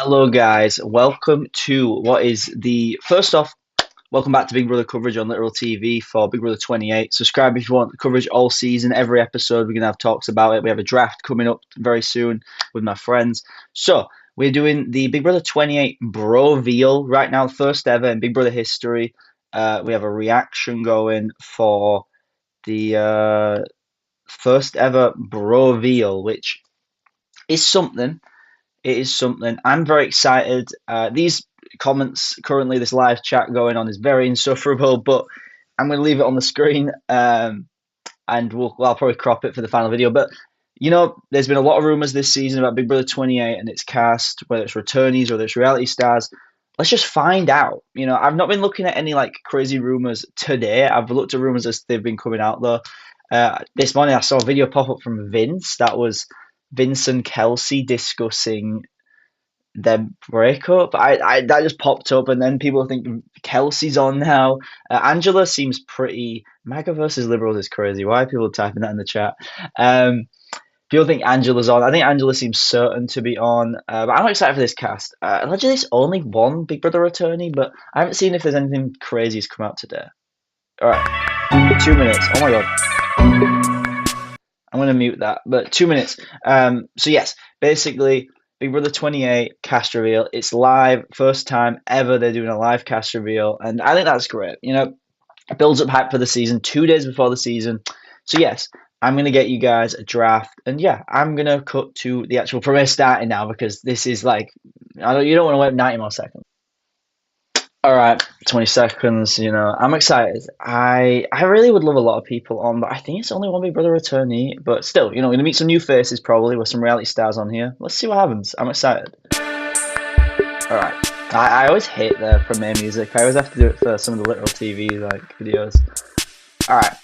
Hello, guys. Welcome to what is the first off. Welcome back to Big Brother coverage on Literal TV for Big Brother 28. Subscribe if you want the coverage all season. Every episode, we're going to have talks about it. We have a draft coming up very soon with my friends. So, we're doing the Big Brother 28 Bro Reveal right now, first ever in Big Brother history. We have a reaction going for the first ever Bro Reveal, which is something. It is something. I'm very excited. These comments currently, this live chat going on is very insufferable, but I'm going to leave it on the screen and I'll probably crop it for the final video. But, there's been a lot of rumors this season about Big Brother 28 and its cast, whether it's returnees or whether it's reality stars. Let's just find out. I've not been looking at any crazy rumors today. I've looked at rumors as they've been coming out though. This morning I saw a video pop up from Vince that was Vince and Kelsey discussing their breakup. I that just popped up, and then people think Kelsey's on now. Angela seems pretty. MAGA versus liberals is crazy. Why are people typing that in the chat? People think Angela's on. I think Angela seems certain to be on. But I'm excited for this cast. Allegedly, there's only one Big Brother attorney, but I haven't seen if there's anything crazy has come out today. All right, 2 minutes. Oh my god. I'm going to mute that, but 2 minutes. So yes, basically, Big Brother 28 cast reveal. It's live, first time ever they're doing a live cast reveal, and I think that's great. It builds up hype for the season, 2 days before the season. So yes, I'm going to get you guys a draft, and yeah, I'm going to cut to the actual premiere starting now because this is you don't want to wait 90 more seconds. All right, 20 seconds, I'm excited. I really would love a lot of people on, but I think it's only one Big Brother returnee. But still, we're going to meet some new faces probably with some reality stars on here. Let's see what happens. I'm excited. All right. I always hate the premiere music. I always have to do it for some of the Literal TV videos. All right.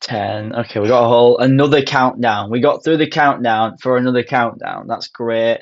10. Okay, we got another countdown. We got through the countdown for another countdown. That's great.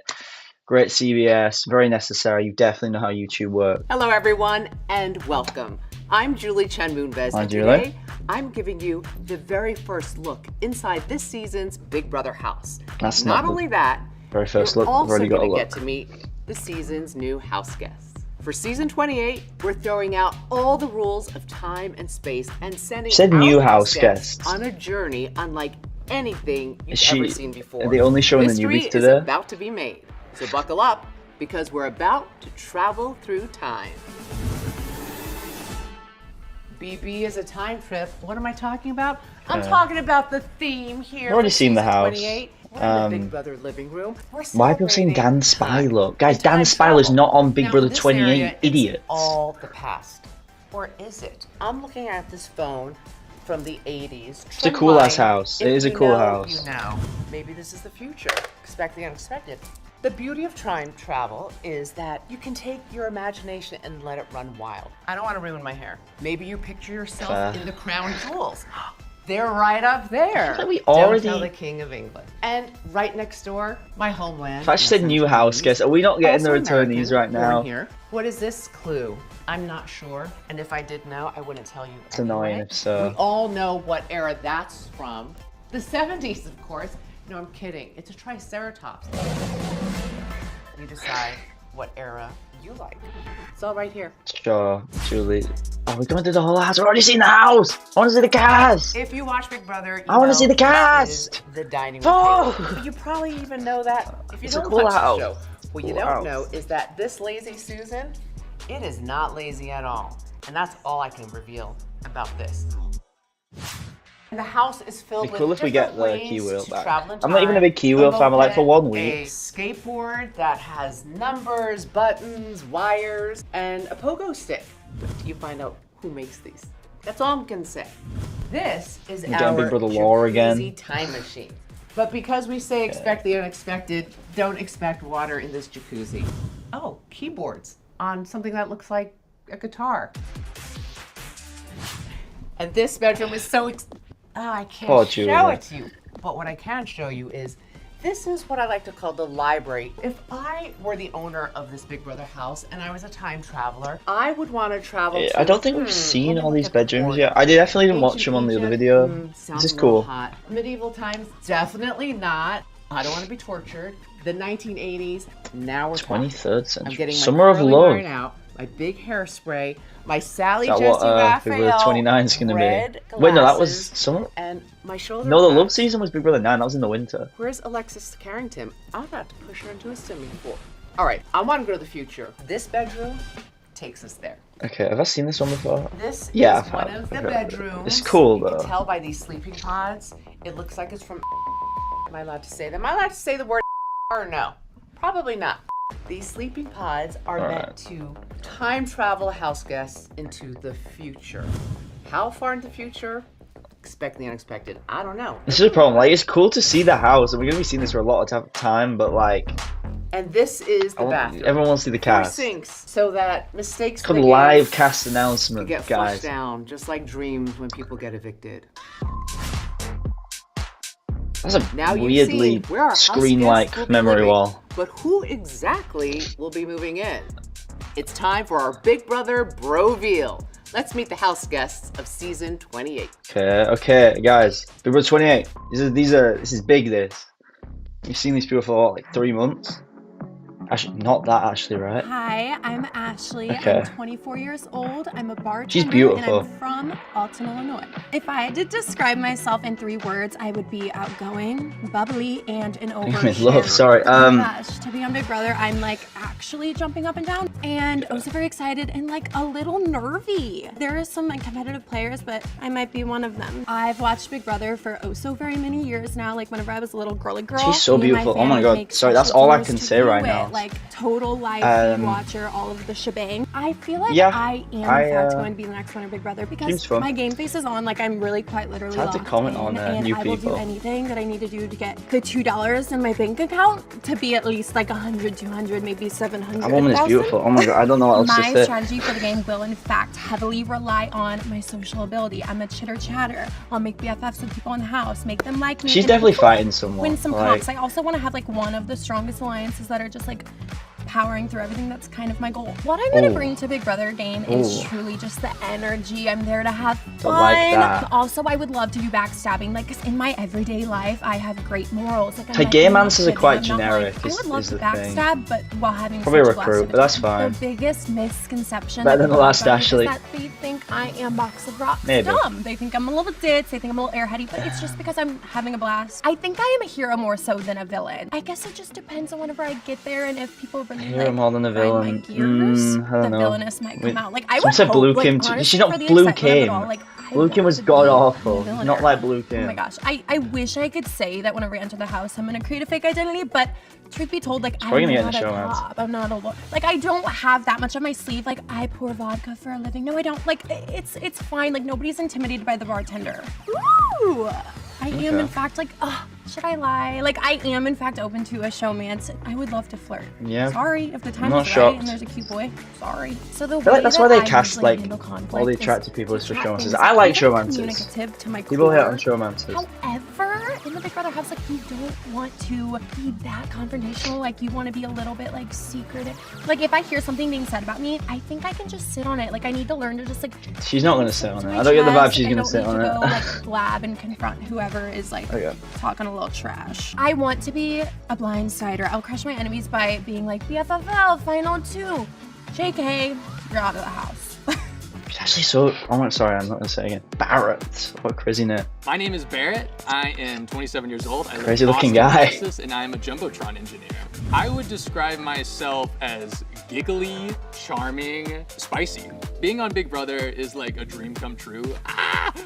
Great CBS, very necessary. You definitely know how YouTube works. Hello, everyone, and welcome. I'm Julie Chen Moonves, and Julie. Today I'm giving you the very first look inside this season's Big Brother house. That's not only that, very first you're look. I've also already got a going to look. get to meet the season's new house guests. For season 28, we're throwing out all the rules of time and space and sending our new house guests on a journey unlike anything you've ever seen before. Are they only showing the newbies today? Is about to be made. So buckle up, because we're about to travel through time. BB is a time trip. What am I talking about? I'm talking about the theme here. I've already seen the house. 28. We're in the Big Brother living room. Why are people saying Dan Spy look? Guys, Dan Spy is not on Big Brother 28, idiots. All the past. Or is it? I'm looking at this phone from the 80s. It's a cool ass house. It is a cool house. Maybe this is the future. Expect the unexpected. The beauty of time travel is that you can take your imagination and let it run wild. I don't want to ruin my hair. Maybe you picture yourself in the crown jewels. They're right up there. Don't tell the King of England. And right next door, my homeland. If I said new house guests, are we not getting the returnees right now? Here. What is this clue? I'm not sure. And if I did know, I wouldn't tell you. It's annoying if so. We all know what era that's from. The 70s, of course. No, I'm kidding. It's a Triceratops. You decide what era you like. It's all right here. Sure, Julie. Oh, we're going to the whole house. I've already seen the house. I want to see the cast. If you watch Big Brother, I want to see the cast. The dining room table. You probably even know that if you don't watch the show. What you don't know is that this lazy Susan, it is not lazy at all. And that's all I can reveal about this. And the house is filled with cool if we get the ways key wheel to back. travel in I'm not even a big key time. wheel fan. I'm like for 1 week. A skateboard that has numbers, buttons, wires, and a pogo stick. You find out who makes these. That's all I'm gonna say. This is our Big Brother lore again. time machine. But because we say expect the unexpected, don't expect water in this jacuzzi. Oh, keyboards on something that looks like a guitar. And this bedroom is so I can't show it to you. But what I can show you is this is what I like to call the library. If I were the owner of this Big Brother house and I was a time traveler, I would want to travel to, I don't think we've seen all these bedrooms yet. I definitely didn't watch them on the other video. This is cool. Hot. Medieval times, definitely not. I don't want to be tortured. the 1980s. Now we're talking. 23rd I'm century. getting my Summer of curly Love. iron out, my big hairspray, my Sally Is that Jesse what Big Brother Raphael 29 is going to red be? Wait, no, that was glasses, summer. and my shoulder No, the love pads. season was Big Brother 9. That was in the winter. Where's Alexis Carrington? I'm about to push her into a swimming pool. All right, I want to go to the future. This bedroom takes us there. Okay, have I seen this one before? This Yeah, is I've one had- of the okay. bedrooms. It's cool, You though. can tell by these sleeping pods. It looks like it's from. Am I allowed to say that? Am I allowed to say the word or no? Probably not. These sleeping pods are All meant right. to time travel house guests into the future. How far into the future? Expect the unexpected. I don't know. This is a problem. Like, it's cool to see the house, and we're gonna be seeing this for a lot of time. But like, And this is the bathroom. everyone wants to see the Four cast. sinks, so that mistakes Come in the live game cast could announcement, get flushed guys. down, just like dreams when people get evicted. That's a Now you've weirdly seen where our house screen-like guests will be memory living. wall. But who exactly will be moving in? It's time for our Big Brother Broville. Let's meet the house guests of season 28. Okay, guys. Big Brother 28. This is big. You've seen these people for like 3 months. Actually, not that actually, right? Hi, I'm Ashley. Okay. I'm 24 years old. I'm a bartender. She's beautiful. And I'm from Alton, Illinois. If I had to describe myself in 3 words, I would be outgoing, bubbly, and an overshare. Love, sorry. Oh my gosh, to be on Big Brother, I'm like actually jumping up and down, and I'm so very excited and like a little nervy. There are some like, competitive players, but I might be one of them. I've watched Big Brother for oh so very many years now. Like whenever I was a little girly girl. She's so me and beautiful. Oh family my God. make Sorry, that's special all I dinners can to say do right it, now. Like total live feed watcher, all of the shebang. I feel like Yeah, I am in fact going to be the next winner of Big Brother Seems because fun. my game face is on. Like I'm really quite literally It's hard to locked comment in, on, and new I will people. do anything that I need to do to get the $2 in my bank account to be at least like 100, 200, maybe 700. That woman is 1,000. beautiful. Oh my God, I don't know what else to My say. strategy for the game will in fact heavily rely on my social ability. I'm a chitter chatter. I'll make BFFs with people in the house, make them like me. She's and definitely hopefully fighting someone. win some like, comps. I also want to have like one of the strongest alliances that are just like powering through everything. That's kind of my goal. What I'm gonna Ooh. bring to Big Brother game is Ooh. truly just the energy. I'm there to have fun. like that. Also, I would love to do backstabbing. Like, 'cause in my everyday life, I have great morals. Like, I'm Her not game gonna answers are shit, quite I'm not generic, Like, I is- would love is to the thing. backstab, but while having Probably a such blast recruit, of but that's it. fine. The biggest misconception Better that than the people last have about me Ashley. is that they think I am box of rocks Maybe. dumb. They think I'm a little ditz. They think I'm a little airheady, but it's just because I'm having a blast. I think I am a hero more so than a villain. I guess it just depends on whenever I get there and if people really Hero like more than a find my villain. gears, I don't the know. villainous might come Wait, out. Like I someone would said hope, Blue like, Kim too. honestly, She's not for the Blue excitement of it Kim. all, like, I Blue Kim want was to be god the awful. villainer. Not like Blue Kim. Oh my gosh, I wish I could say that whenever I enter the house, I'm gonna create a fake identity, but truth be told, like probably I'm gonna not get in a the show, man. cop. I'm not a like I don't have that much on my sleeve. Like I pour vodka for a living. No, I don't. Like it's fine. Like nobody's intimidated by the bartender. Ooh, I am Okay. in fact like, should I lie? Like I am in fact open to a showmance. I would love to flirt. Yeah. Sorry if the time's not right shocked. and there's a cute boy. Sorry. So the feel like way that's that why they I cast, usually like, handle conflict all the is attractive people to as for chat showmances. things I out. like I'm very showmances. communicative to my People hate core. on showmances. However, in the Big Brother house, like you don't want to be that confrontational. Like you want to be a little bit like secretive. Like if I hear something being said about me, I think I can just sit on it. Like I need to learn to just like. She's not gonna sit on to it. my I don't get the vibe chest. she's I gonna don't sit need on to it. Go, like blab and confront whoever is like Okay. talking a little trash. I want to be a blindsider. I'll crush my enemies by being like BFFL final 2. JK, you're out of the house. She's actually so. Oh my, sorry, I'm not gonna say it again. Barrett. What a crazy name. My name is Barrett. I am 27 years old. I live Crazy in looking Austin, guy. Texas, and I am a Jumbotron engineer. I would describe myself as giggly, charming, spicy. Being on Big Brother is like a dream come true.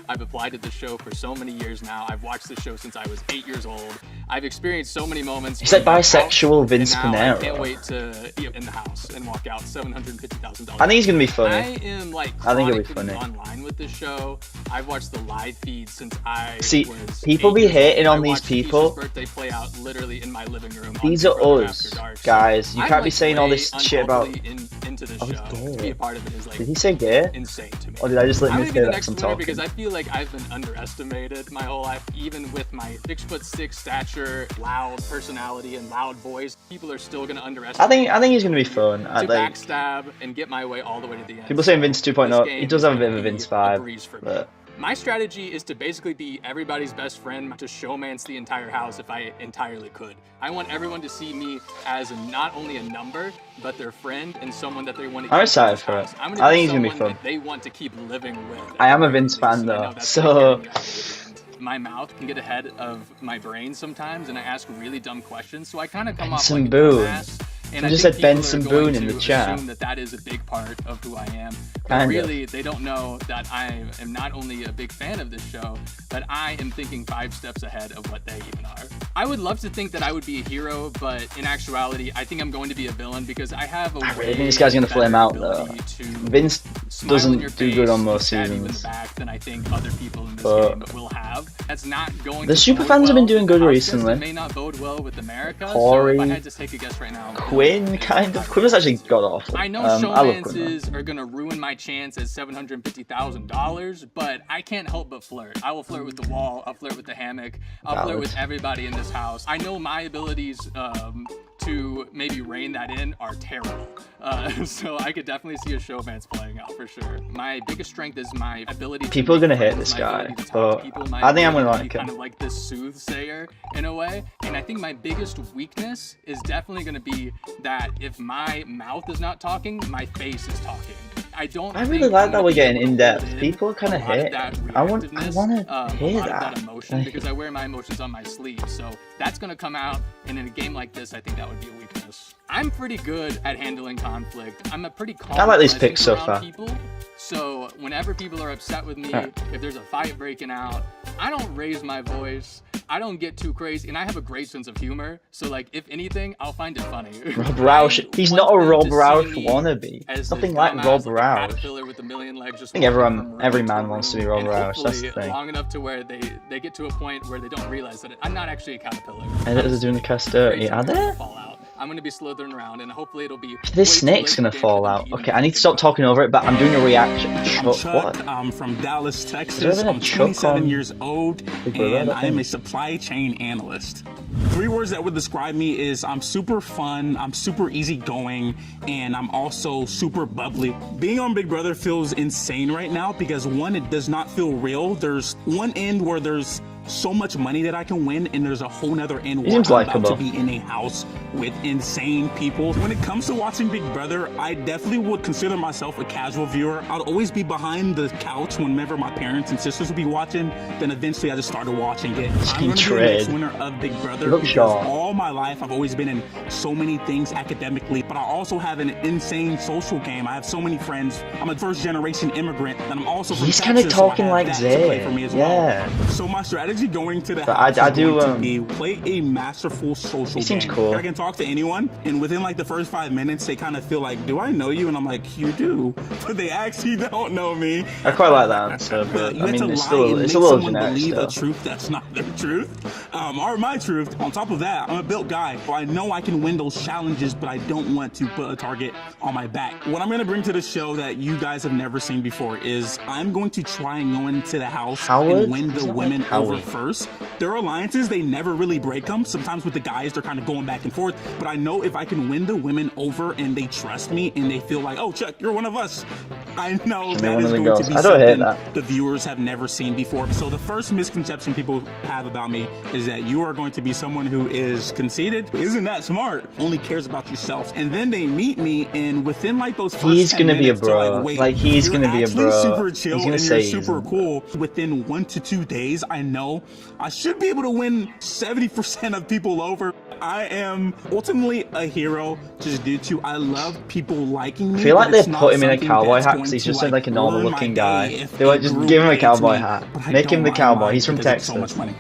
I've applied to the show for so many years now. I've watched the show since I was 8 years old. I've experienced so many moments. He's like in the house, bisexual Vince and now I Pinero. can't wait to be in the house and walk out $750,000. I think he's gonna be funny. I am like I think it'll be chronically funny. online with this show. I've watched the live feed since I See, was people 8 be years hating old. on I these watched people. Keisha's birthday play out literally in my living room. These on are Big Brother us, After Dark. So guys. You I'm, can't be like, saying all way this shit about. unhealthily into the Oh, he's show. gay. To be a part of it is like Did he say gay? insane to me. Or did I just let I'm you gonna say be the that next because I'm winner talking? because I feel like I've been underestimated my whole life, even with my 6'6" stature, loud personality, and loud voice. People are still gonna underestimate. I think he's gonna be fun. to I like. backstab and get my way all the way to the end. People saying Vince This 2.0. He game does is have a bit gonna of a be Vince vibe, breeze for me. but My strategy is to basically be everybody's best friend, to showmance the entire house if I entirely could. I want everyone to see me as not only a number, but their friend and someone that they want to. I'm excited for it. I think it's gonna be fun. They want to keep living with. I am a Vince fan though, so. My mouth can get ahead of my brain sometimes, and I ask really dumb questions. So I kind of come off Benson like a Boone. dumbass. And I I just think said people Benson are going Boone in to the chat. assume that is a big part of who I am. But Kind of. really, they don't know that I am not only a big fan of this show, but I am thinking 5 steps ahead of what they even are. I would love to think that I would be a hero, but in actuality, I think I'm going to be a villain because I have a I really way think this guy's gonna flame out though. ability to Vince smile in your doesn't do good face, on most stab you in the seasons. back than I think other people in this But game will have. That's not going the to super bode fans have been well doing with good the house recently. guests. It may not bode well with America. Corey, so if I had to take a guess right now, Quinn, kind of. Quinn was actually god awful. I know I love Quinn. showmances are gonna ruin my chance at $750,000, but I can't help but flirt. I will flirt with the wall. I'll flirt with the hammock. I'll flirt with everybody in this house. I know my abilities to maybe rein that in are terrible. So I could definitely see a showmance playing out for sure. My biggest strength is my ability. People are make gonna hate friends, this my guy, ability to talk but to people, my I think I'm gonna ability to like be him. kind of like this soothsayer in a way. And I think my biggest weakness is definitely gonna be that if my mouth is not talking, my face is talking. I really think like I'm that gonna we're be getting able to in depth. hold in People kind a of lot hate. that I want reactiveness, to hear a lot of that. that emotion because I wear my emotions on my sleeve. So that's gonna come out, and in a game like this, I think that would be a weakness. I'm pretty good at handling conflict. I'm a pretty calm I like these presence picks so around far. people. So whenever people are upset with me, Alright. if there's a fight breaking out, I don't raise my voice. I don't get too crazy, and I have a great sense of humor. So like, if anything, I'll find it funny. Rob Roush. He's not a Rob Roush wannabe. As Nothing this like dumbass, Rob a Roush. caterpillar with a million legs just I think every walking from room man to wants to room, be Rob and Roush, that's the hopefully thing. long enough to where they get to a point where they don't realize that I'm not actually a caterpillar. Editors are doing the cast dirty. Are they? Fall out. I'm gonna be slithering around, and hopefully it'll be. This snake's gonna fall out. Okay, I need to stop talking over it, but I'm doing a reaction. I'm Chuck. What? I'm from Dallas, there Texas. even a I'm Chuck 27 on years old, Big Brother? and I I am think- a supply chain analyst. 3 words that would describe me is I'm super fun, I'm super easygoing, and I'm also super bubbly. Being on Big Brother feels insane right now because one, it does not feel real. There's one end where there's so much money that I can win, and there's a whole nother end where seems I'm about likable. to be in a house with insane people. When it comes to watching Big Brother, I definitely would consider myself a casual viewer. I'd always be behind the couch whenever my parents and sisters would be watching, then eventually I just started watching it. I'm going to be the next Tread. winner of Big Brother Look because sharp. all my life I've always been in so many things academically, but I also have an insane social game. I have so many friends. I'm a first generation immigrant, and I'm also from He's kinda Texas, so I talking have like that to play Zay. for me as Yeah. well. So my strategy going to the But house I is do, going to be play a masterful social He seems game. cool. I can talk to anyone, and within like the first 5 minutes, they kind of feel like, "Do I know you?" And I'm like, "You do," but they actually don't know me. I quite like that answer, but You I have to mean, it's lie still and it's make a little someone generic believe still. a truth that's not their truth, or my truth. On top of that, I'm a built guy. So I know I can win those challenges, but I don't want to put a target on my back. What I'm going to bring to the show that you guys have never seen before is I'm going to try and go into the house Howard? and win Is the that women like over Howard? first. Their alliances, they never really break them. Sometimes with the guys, they're kind of going back and forth. But I know if I can win the women over and they trust me and they feel like, "Oh, Chuck, you're one of us," I know me that one is of the going girls. to be I don't hate something that. the viewers have never seen before. So the first misconception people have about me is that you are going to be someone who is conceited, isn't that smart, only cares about yourself. And then they meet me, and within like those first He's 10 gonna be a minutes, they're bro. Like, wait, Like, he's you're gonna be a actually bro. super chill He's gonna and say you're he's super a- cool. Within 1 to 2 days, I know I should be able to win 70% of people over. I am ultimately a hero just due to I love people liking me. I feel like but they it's not put him in a something cowboy that's hat going because he's to, just like a normal ruin my looking day guy. if They like a just group give him a hates cowboy me, hat. but I Make him don't the mind cowboy. mine He's from because it's so Texas. much money.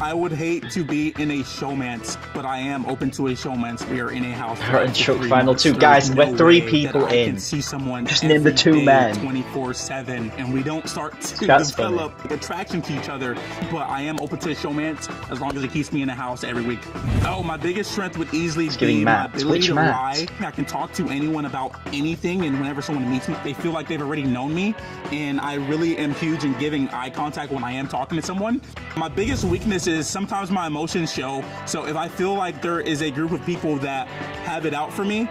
I would hate to be in a showmance, but I am open to a showmance. We are in a house. Alright, for Chuck, 3 final months. two. There's Guys, no we're 3 way people that I in. can see someone Just name the every 2 day, men. 24/7, and we don't start to That's develop attraction to each other. But I am open to a showmance as long as it keeps me in the house every week. Oh, my biggest strength would easily giving be my Matt. ability Which to Matt? lie. I can talk to anyone about anything, and whenever someone meets me, they feel like they've already known me. And I really am huge in giving eye contact when I am talking to someone. My biggest weakness is sometimes my emotions show. So if I feel like there is a group of people that have it out for me,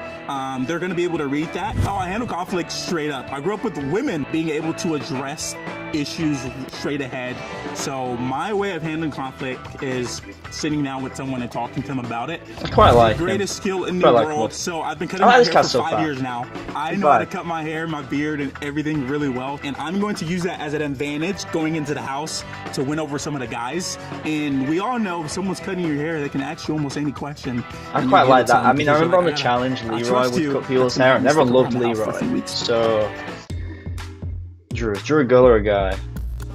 they're going to be able to read that. Oh, I handle conflict straight up. I grew up with women being able to address issues straight ahead. So my way of handling conflict is sitting down with someone and talking to them about it. I quite like him. Greatest skill in the Quite world. likable. So I've been cutting I like my this hair for cast so 5 far. years now. I Good know how to vibe. cut my hair, my beard, and everything really well. And I'm going to use that as an advantage going into the house to win over some of the guys. And we all know if someone's cutting your hair, they can ask you almost any question. I and quite you like give it to that. them I mean, I because you're remember on the like, challenge, I Leroy trust would you. cut people's That's hair, and why I'm everyone sticking loved around the house for a few Leroy. weeks. So, Drew a girl or a guy?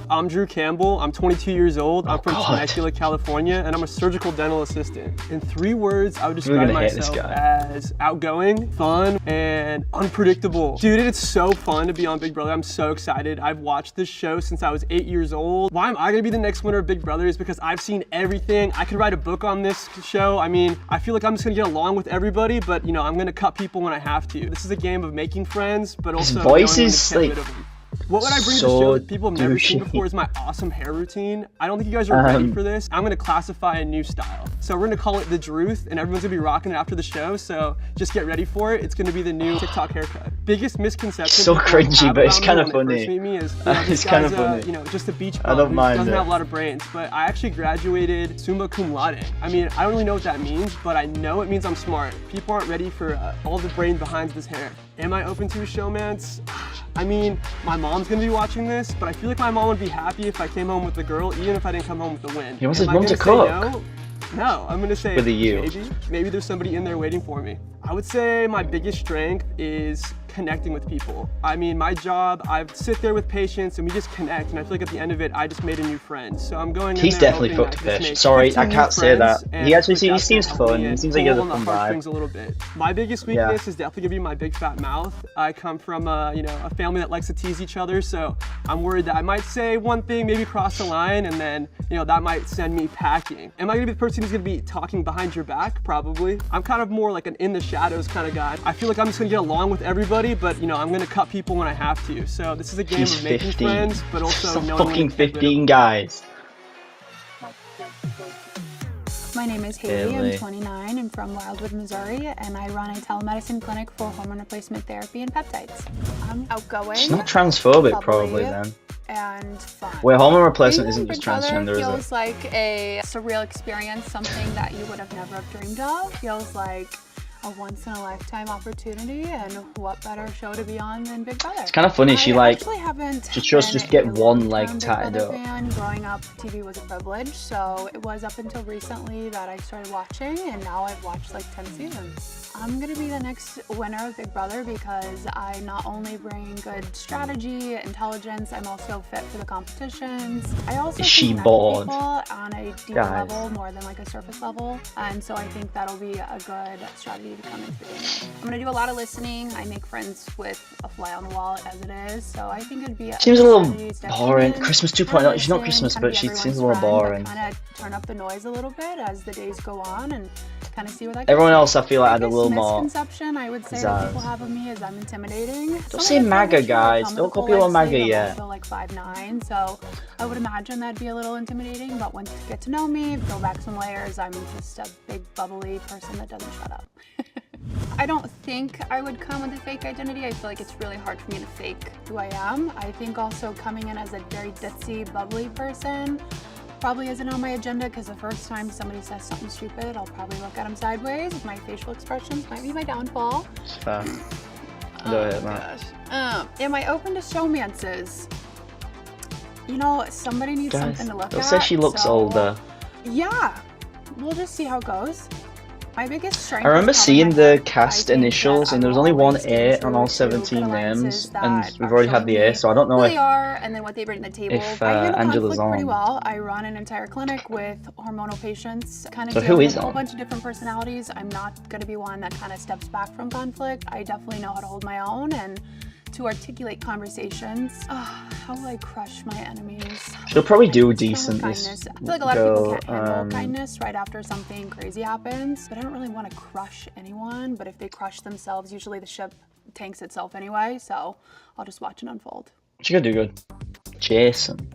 I'm Drew Campbell. I'm 22 years old. I'm from God. Temecula, California, and I'm a surgical dental assistant. In 3 words, I would We're describe gonna hate this myself guy. as outgoing, fun, and unpredictable. Dude, it's so fun to be on Big Brother. I'm so excited. I've watched this show since I was 8 years old. Why am I gonna be the next winner of Big Brother is because I've seen everything. I could write a book on this show. I mean, I feel like I'm just gonna get along with everybody, but you know, I'm gonna cut people when I have to. This is a game of making friends, but also knowing voice when to is, get rid like, of them. What would I bring to the so show that people have never seen douchey. before is my awesome hair routine. I don't think you guys are ready for this. I'm gonna classify a new style. So we're gonna call it the Druth, and everyone's gonna be rocking it after the show, so just get ready for it. It's gonna be the new TikTok haircut. Biggest misconception So people cringy, have but it's about me kinda when they funny. first meet me is, you know, this It's kinda guy's, funny. you know, just a beach I bum don't who mind doesn't it. have a lot of brains, but I actually graduated summa cum laude. I mean, I don't really know what that means, but I know it means I'm smart. People aren't ready for all the brain behind this hair. Am I open to a showmance? I mean, my mom's gonna be watching this, but I feel like my mom would be happy if I came home with the girl, even if I didn't come home with the win. He wants Am his I mom gonna to say cook. No? No, I'm gonna say With a U. maybe there's somebody in there waiting for me. I would say my biggest strength is connecting with people. I mean, my job, I sit there with patients and we just connect, and I feel like at the end of it, I just made a new friend. So I'm going in He's there definitely hoping fucked that I a just bitch. make Sorry, 15 I can't new say that. friends, and He actually I think that's seems gonna help fun. me He seems like he pull has a on the fun vibe. heartstrings a little bit. My biggest Yeah. weakness is definitely gonna be my big fat mouth. I come from you know, a family that likes to tease each other, so I'm worried that I might say one thing, maybe cross the line, and then, you know, that might send me packing. Am I gonna be the person who's gonna be talking behind your back? Probably. I'm kind of more like an in the shadows kind of guy. I feel like I'm just gonna get along with everybody, but you know, I'm gonna cut people when I have to. So this is a game He's of making 15. friends, but also Some knowing when fucking to get rid of 15 them. guys. My name is Haley. Haley. I'm 29 and from Wildwood, Missouri, and I run a telemedicine clinic for hormone replacement therapy and peptides. I'm outgoing. She's not transphobic, bubbly, probably, then. and fun. Wait, hormone replacement Being isn't on just Big Brother transgender, is feels it? like a surreal experience, something that you would have never have dreamed of. Feels like a once-in-a-lifetime opportunity, and what better show to be on than Big Brother? It's kind of funny. She I like actually haven't she chose to been just get a one long-term leg Big tatted Brother up. fan. Growing up, TV was a privilege, so it was up until recently that I started watching, and now I've watched like 10 seasons. I'm gonna be the next winner of Big Brother because I not only bring good strategy, intelligence, I'm also fit for the competitions. I also Is she connect bored? people on a deeper Guys. level more than like a surface level, and so I think that'll be a good strategy to come into the game with. I'm gonna do a lot of listening. I make friends with a fly on the wall as it is, so I think it'd be Seems a good little strategy to step boring. in, Christmas kinda 2.0. She's not listen, Christmas, kinda but be she everyone's seems a little friend, but boring. Kind of turn up the noise a little bit as the days go on and kind of see where that Everyone goes. else, I feel like, had a Biggest little more. misconception I would say that people have of me is I'm intimidating. Don't say MAGA, guys. Don't call people MAGA yet. I'm also like 5'9", so I would imagine that'd be a little intimidating. But once you get to know me, peel back some layers, I'm just a big bubbly person that doesn't shut up. I don't think I would come with a fake identity. I feel like it's really hard for me to fake who I am. I think also coming in as a very ditzy, bubbly person probably isn't on my agenda because the first time somebody says something stupid, I'll probably look at them sideways. My facial expressions might be my downfall. It's fair. Go ahead, man. Am I open to showmances? You know, somebody needs Guys, something to look they'll at. say she looks so, older. Yeah, we'll just see how it goes. My biggest strength. I remember is probably seeing my the heart. cast I think initials, that and there was I'm only one always A true on all to 17 good names, alliances and that we've are already had showing the A, me so I don't know who if they are and then what they bring to the table. if, I handle Angela's conflict pretty on. well. I run an entire clinic with hormonal patients, kind of So deal who with is a whole on? bunch of different personalities. I'm not going to be one that kind of steps back from conflict. I definitely know how to hold my own and to articulate conversations. How will I crush my enemies? she'll probably do It's decent. kindness. This I feel like a lot of people girl, can't handle kindness right after something crazy happens, but I don't really want to crush anyone. But if they crush themselves, usually the ship tanks itself anyway, so I'll just watch it unfold. she could do good. Jason.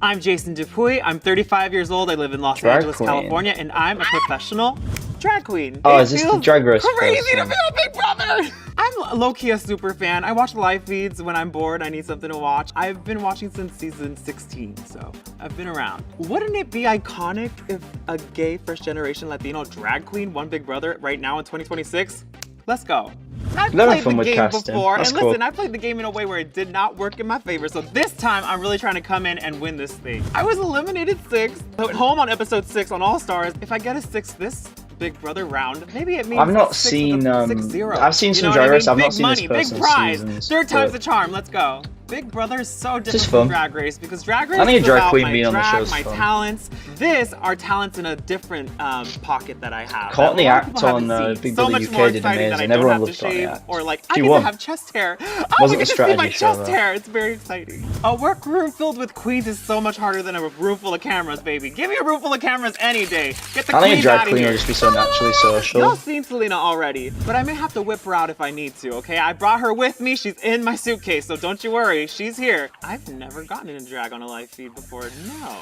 I'm Jason Dupuy. I'm 35 years old. I live in Los Drag Angeles, queen. California, and I'm a professional drag queen. Oh, It is this the feels Drag Race crazy to person? be on Big Brother? I'm low-key a super fan. I watch live feeds when I'm bored. I need something to watch. I've been watching since season 16, so I've been around. Wouldn't it be iconic if a gay first-generation Latino drag queen won Big Brother right now in 2026? Let's go. I've played the game before, and listen, I played the game in a way where it did not work in my favor, so this time I'm really trying to come in and win this thing. I was eliminated 6th, at home on episode 6 on All Stars. If I get a 6th this Big Brother round, maybe it means I've not seen, 6-0. I've seen some Drag Race, I've not seen this big person's prize, seasons, 3rd time's but- the charm, let's go. Big Brother is so different fun. from Drag Race because Drag Race I think is a drag about queen my being on the drag, show is my fun. talents. This are talents in a different pocket that I have. Courtney that a lot of Act people on haven't seen. Big So Brother much UK more did exciting that I amazing. don't Everyone have to loved Courtney shave Act. or like She I get won. to have chest hair. Oh, Wasn't I a get to see my strategy show, chest though. hair. It's very exciting. A workroom filled with queens is so much harder than a room full of cameras, baby. Give me a room full of cameras any day. Get the I think a queens drag out of queen here. will just be so naturally social. Y'all seen Selena already, but I may have to whip her out if I need to, okay? I brought her with me. She's in my suitcase, so don't you worry. She's here. I've never gotten in a drag on a live feed before. No.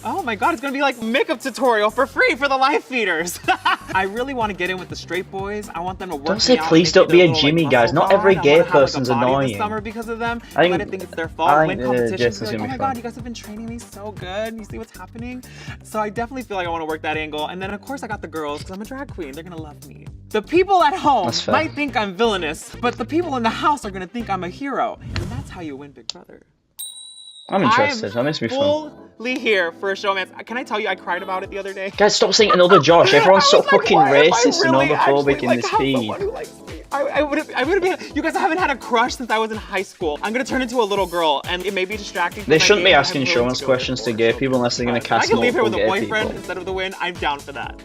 Oh my god, it's gonna be like makeup tutorial for free for the live feeders. I really want to get in with the straight boys. I want them to work Don't say me out, please make don't me be their a little, Jimmy, like, guys. muscle Not every guard. I gay wanna have, like, a person's body annoying. This summer because of them. I Let think- it think it's their fault. I Win think, competitions. Jason's Be like, gonna oh be my fun. god, you guys have been training me so good. You see what's happening? So I definitely feel like I want to work that angle. And then of course I got the girls because I'm a drag queen. They're gonna love me. The people at home That's fair. might think I'm villainous, but the people in the house are gonna think I'm a hero. And that's how you win Big Brother. I'm interested. That makes me fun. Fully here for a showman. Can I tell you, I cried about it the other day. Guys, stop saying another Josh. Everyone's so I was like, fucking why am I racist and really homophobic actually, in this have feed. someone who likes me? I would have been. You guys haven't had a crush since I was in high school. I'm gonna turn into a little girl, and it may be distracting. They from my shouldn't be game. I asking have really showman's to go questions for to it, gay so people unless they're gonna I cast can leave here multiple with a gay boyfriend people. instead of the win. I'm down for that.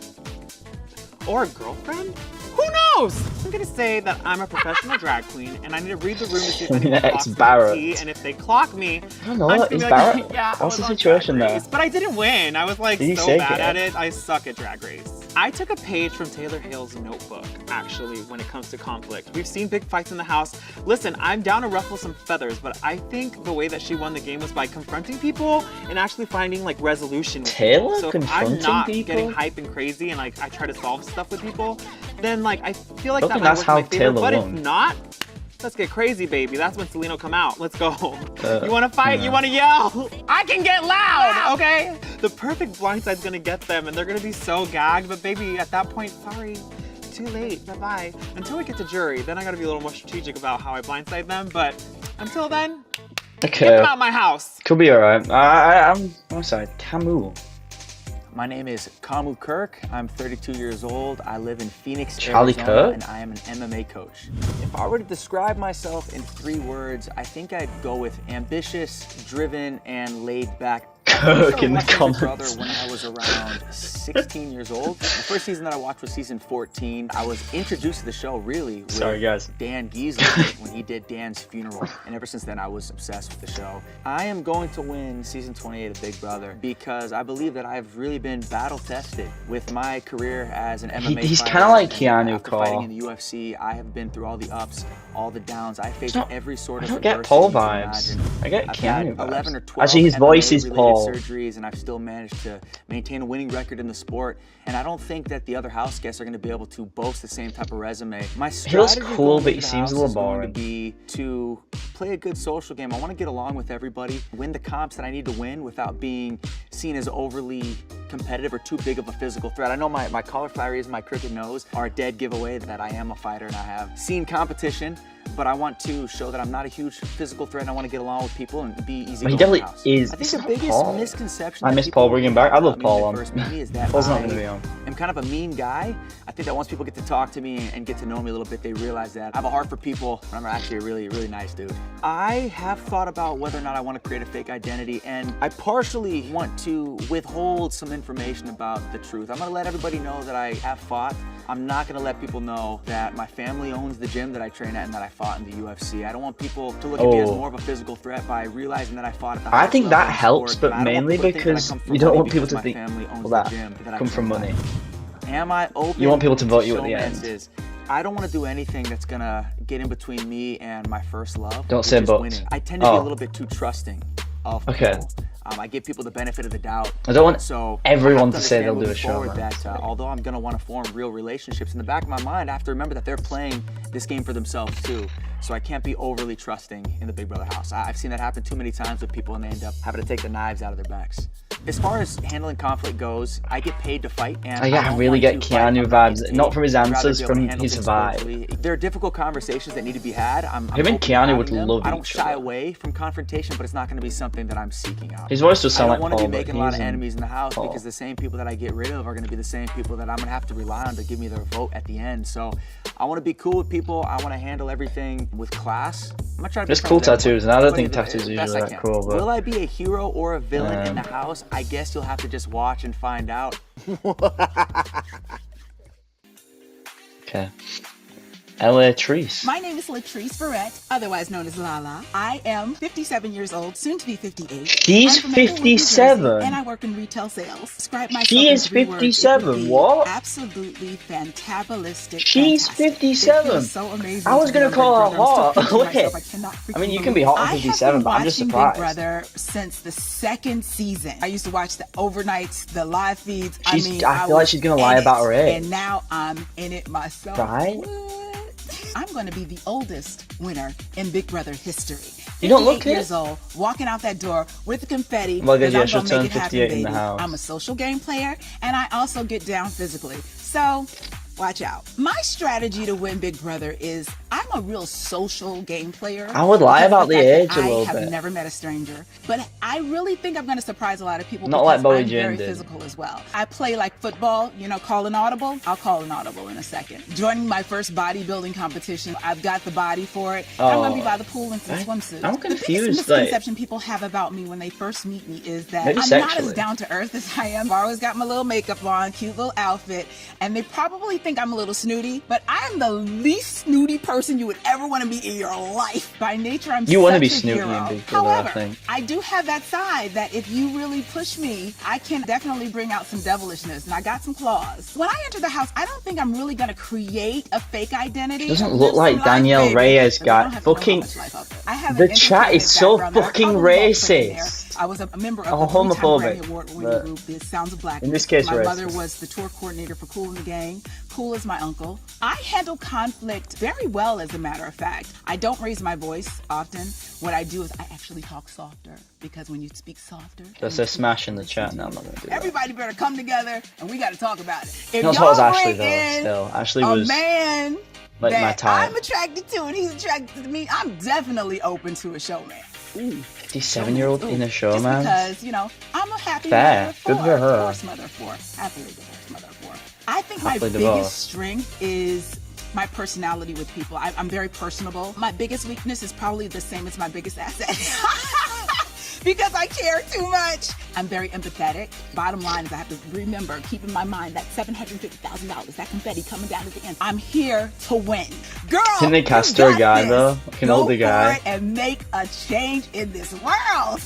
Or a girlfriend? Who knows? I'm gonna say that I'm a professional drag queen, and I need to read the room to see if anyone Selena clocks X me Barrett. on tea, and if they clock me, I don't know, I'm just is gonna be like, Barrett? yeah, I What's was the on situation Drag there? Race. But I didn't win. I was like Did you so say bad it? at it. I suck at Drag Race. I took a page from Taylor Hale's notebook, actually, when it comes to conflict. We've seen big fights in the house. Listen, I'm down to ruffle some feathers, but I think the way that she won the game was by confronting people and actually finding like resolution with Taylor people. So if I'm confronting not people? getting hype and crazy and like I try to solve stuff with people, then like I feel like I that think might that's work in my how favor. Taylor But won. if not, let's get crazy, baby. That's when Selena will come out. Let's go. You want to fight? yeah. You want to yell? I can get loud, okay? The perfect blindside's gonna get them, and they're gonna be so gagged. But baby, at that point, sorry, too late. Bye-bye. Until we get to jury, then I gotta be a little more strategic about how I blindside them. But until then, get Okay, them out my house. could be alright. I'm sorry, Camus. My name is Kamu Kirk. I'm 32 years old. I live in Phoenix, Charlie Arizona, Kirk? and I am an MMA coach. If I were to describe myself in 3 words, I think I'd go with ambitious, driven, and laid back. Kirk in the I watched Big Brother comments. when I was around 16 years old. The first season that I watched was season 14. I was introduced to the show really with Sorry, guys. Dan Giesler when he did Dan's funeral. And ever since then, I was obsessed with the show. I am going to win season 28 of Big Brother because I believe that I've really been battle tested with my career as an MMA He's fighter. kinda like And Keanu after fighting Cole. in the UFC, I have been through all the ups, all the downs. I faced not- every sort I of don't get adversity Paul you can vibes. imagine. I get I've Keanu had vibes. 11 or 12 Actually, his voice is MMA-related Paul. surgeries, and I've still managed to maintain a winning record in the sport. And I don't think that the other house guests are going to be able to boast the same type of resume. My He looks strategy cool, going but into he the seems a house little is going boring. to be to play a good social game. I want to get along with everybody, win the comps that I need to win without being seen as overly competitive or too big of a physical threat. I know my cauliflower ears and my crooked nose are a dead giveaway that I am a fighter and I have seen competition, but I want to show that I'm not a huge physical threat and I want to get along with people and be easy. Well, he going in the definitely house. is. I think It's the not biggest Paul. misconception I that miss people Paul bringing back. I have love about me Paul when on. they first meet me is that Paul's not I gonna be on. am kind of a mean guy. I think that once people get to talk to me and get to know me a little bit, they realize that I have a heart for people and I'm actually a really, really nice dude. I have thought about whether or not I want to create a fake identity, and I partially want to withhold some information about the truth. I'm gonna let everybody know that I have fought. I'm not gonna let people know that my family owns the gym that I train at and that I fought in the UFC. I don't want people to look at me as Oh. more of a physical threat by realizing that I fought at the I highest think level that in helps, sport, but I don't want mainly people to think that I because come from you don't money want people because to my think family owns that the gym that I come from train money. at. Am I open? You want people to vote you show at the end. menses? I don't want to do anything that's gonna get in between me and my first love. Don't which say is votes. winning. I tend to be Oh. a little bit too trusting of Okay. people. I give people the benefit of the doubt. I don't want so everyone I have to say understand they'll do moving a show, forward man. that although I'm gonna want to form real relationships, in the back of my mind, I have to remember that they're playing this game for themselves too. So I can't be overly trusting in the Big Brother house. I've seen that happen too many times with people, and they end up having to take the knives out of their backs. As far as handling conflict goes, I get paid to fight, and I don't really want get to fight. Keanu I'm not vibes, getting not paid. from his I'd rather answers, be able to from handle his things vibe. correctly. There are difficult conversations that need to be had. I'm Him and open to Keanu having would them. love I don't each shy other. away from confrontation, but it's not going to be something that I'm seeking out. His voice does sound I like don't want to Paul, be but making a lot of he's in enemies in the house Paul. because the same people that I get rid of are going to be the same people that I'm going to have to rely on to give me their vote at the end. So I want to be cool with people. I want to handle everything with class. I'm going to try to be There's friends cool with everyone. tattoos, and I don't Everybody think the tattoos are best usually I that can. cool, but- Will I be a hero or a villain in the house? I guess you'll have to just watch and find out. Okay. Ella Treese. My name is Latrice Barrett, otherwise known as Lala. I am 57 years old, soon to be 58. She's I'm from Maplewood, New Jersey, 57. and I work in retail sales. Describe myself She in is 3 words, it would 57, be what? Absolutely fantabulistic. She's fantastic. It 57. feels so amazing I was to be gonna on Big call her Brother. I'm still hot. pinching Look myself. at- I cannot I mean, you freaking can be hot at believe it. 57, but I I'm have just been surprised. watching Big Brother since the 2nd season. I used to watch the overnights, the live feeds. I feel like was she's gonna lie in about it, her age. And now I'm in it myself. Right? What? I'm going to be the oldest winner in Big Brother history. You don't look 58 it. years old, walking out that door with the confetti. Well, I guess, 'cause yeah, I'm she'll gonna turn make it happen, 58 in the baby. house. I'm a social game player, and I also get down physically. So, watch out. My strategy to win Big Brother is I'm a real social game player. I would lie because about of the fact age that a little I have bit. never met a stranger, but I really think I'm going to surprise a lot of people. Not like because Bowie I'm Jane very did. physical as well. I play like football, you know, call an audible. I'll call an audible in a second. Joining my first bodybuilding competition, I've got the body for it. And I'm going to be by the pool in some swimsuits. I'm The confused, biggest like- misconception people have about me when they first meet me is that Maybe I'm not sexually. as down to earth as I am. I've always got my little makeup on, cute little outfit, and they probably think I'm a little snooty, but I'm the least snooty person you would ever want to meet in your life. By nature, I'm You wanna such be a snooty in hero. Big Brother, I However, think. I do have that side that if you really push me, I can definitely bring out some devilishness, and I got some claws. When I enter the house, I don't think I'm really going to create a fake identity. Doesn't Live look some like life, Danielle baby. Reyes But I got don't have to know how fucking- much life I've lived. I have The an chat entertainment is so background that I fucking probably won't put in there. racist. I was a member of Oh, the 3-time homophobic, Grammy Award-winning but group, The Sounds of Blackness. in this case, my mother racist. was the tour coordinator for Kool and the Gang. Kool is my uncle. I handle conflict very well, as a matter of fact. I don't raise my voice often. What I do is I actually talk softer, because when you speak softer, That's a smash in the chat. No, I'm not gonna do that. everybody better come together and we got to talk about it. If Not as hot as y'all Ashley bring though. in Still, Ashley a was man like my that type. I'm attracted to and he's attracted to me, I'm definitely open to a showman. 57-year-old in a show, Just man. because, you know, I'm a happy Fair. mother of Good 4. for her. Divorced mother of 4. Happily divorced mother of 4. I think my Happily biggest divorced. strength is my personality with people. I'm very personable. My biggest weakness is probably the same as my biggest asset. Because I care too much. I'm very empathetic. Bottom line is I have to remember, keep in my mind that $750,000, that confetti coming down at the end. I'm here to win. Girl, Didn't they you cast her a got guy, this. though? Like an Go older for guy? it and make a change in this world.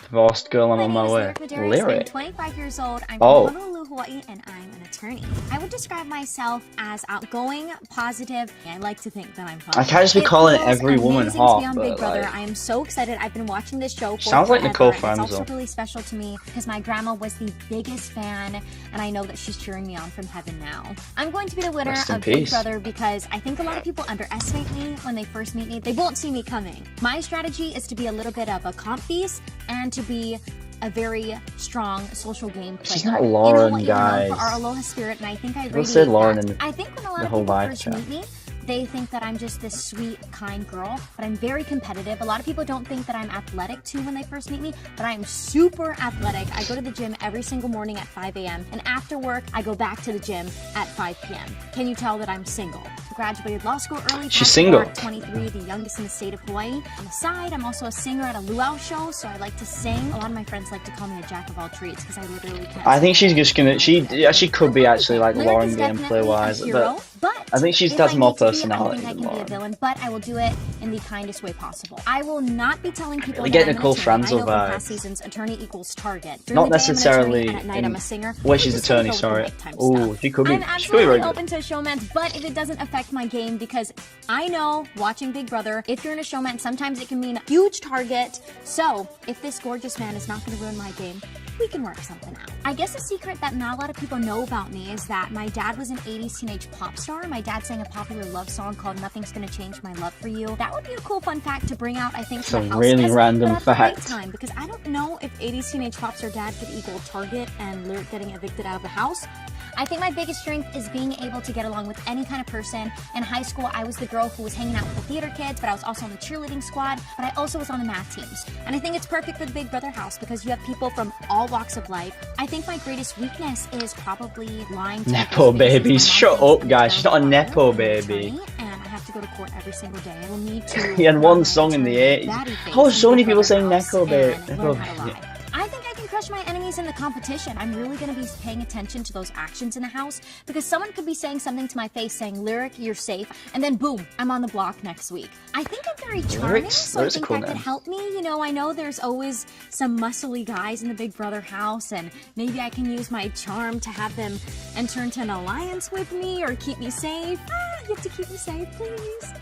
Divorced girl, I'm My on name my is way. Lyric Medeiros. I'm Lyric. 25 years old. I'm Oh. from Honolulu, Hawaii, and I'm an attorney. I would describe myself as outgoing, positive, and I like to think that I'm fun. I can't just be It calling feels every woman amazing hot, to be on Big but, Brother. like- I am so excited. I've been watching this show for Sounds like forever, Nicole and it's also Franzel. really special to me because my grandma was the biggest fan, and I know that she's cheering me on from heaven now. I'm going to be the winner Rest in of Big peace. Brother because I think a lot of people underestimate me when they first meet me. They won't see me coming. My strategy is to be a little bit of a comp beast and to be a very strong social game player. She's not Lauren, you know, guys. for our aloha spirit, and I think I People radiate said Lauren that. in I think when a lot the of whole people live first chat. meet me, they think that I'm just this sweet, kind girl, but I'm very competitive. A lot of people don't think that I'm athletic too when they first meet me, but I am super athletic. I go to the gym every single morning at 5 a.m. and after work, I go back to the gym at 5 p.m. Can you tell that I'm single? Graduated law school early. She's passed single. bar at 23, the youngest in the state of Hawaii. On the side, I'm also a singer at a luau show, so I like to sing. A lot of my friends like to call me a jack of all trades because I literally can't I think sing. she's just gonna. She could be actually like Lyric Lauren is gameplay definitely wise, a hero, but but I think she If has I more need to be, personality I think I than can be a Lauren. villain, but I will do it in the kindest way possible. I will not be telling people Really that get I'm Nicole an attorney. I know Franzel from past vibes. seasons, attorney equals target. During Not the day, I'm an necessarily attorney, and at night I'm in a singer. where I'm she's just gonna attorney, go with the sorry. nighttime Oh, stuff. she could be I'm very absolutely good. open to showmance, but if it doesn't affect my game, because I know watching Big Brother, if you're in a showman, sometimes it can mean a huge target. So if this gorgeous man is not going to ruin my game, we can work something out. I guess a secret that not a lot of people know about me is that my dad was an 80s teenage pop star. My dad sang a popular love song called Nothing's Gonna Change My Love for You. That would be a cool fun fact to bring out, I think, to It's a the house really guests, random but at the right fact. time, because I don't know if 80s teenage pop star dad could equal Target and Lyric getting evicted out of the house. I think my biggest strength is being able to get along with any kind of person. In high school, I was the girl who was hanging out with the theater kids, but I was also on the cheerleading squad, but I also was on the math teams. And I think it's perfect for the Big Brother house because you have people from all walks of life. I think my greatest weakness is probably lying to Nepo people's faces. baby. My mom Shut thinks up, I'm guys. She's not a very Nepo violent, I'm an baby. attorney, and I have to go to court every single day. I will need to. He had one learn song in the attorney 80s. batty face Oh, in so Big many people Brother saying house Nepo baby. and learn how to lie. I think I can crush my enemies in the competition. I'm really going to be paying attention to those actions in the house because someone could be saying something to my face saying, Lyric, you're safe, and then boom, I'm on the block next week. I think I'm very charming, so I Lyric's a think cool that could name. help me. You know, I know there's always some muscly guys in the Big Brother house, and maybe I can use my charm to have them enter into an alliance with me or keep me safe. You have to keep me safe, please.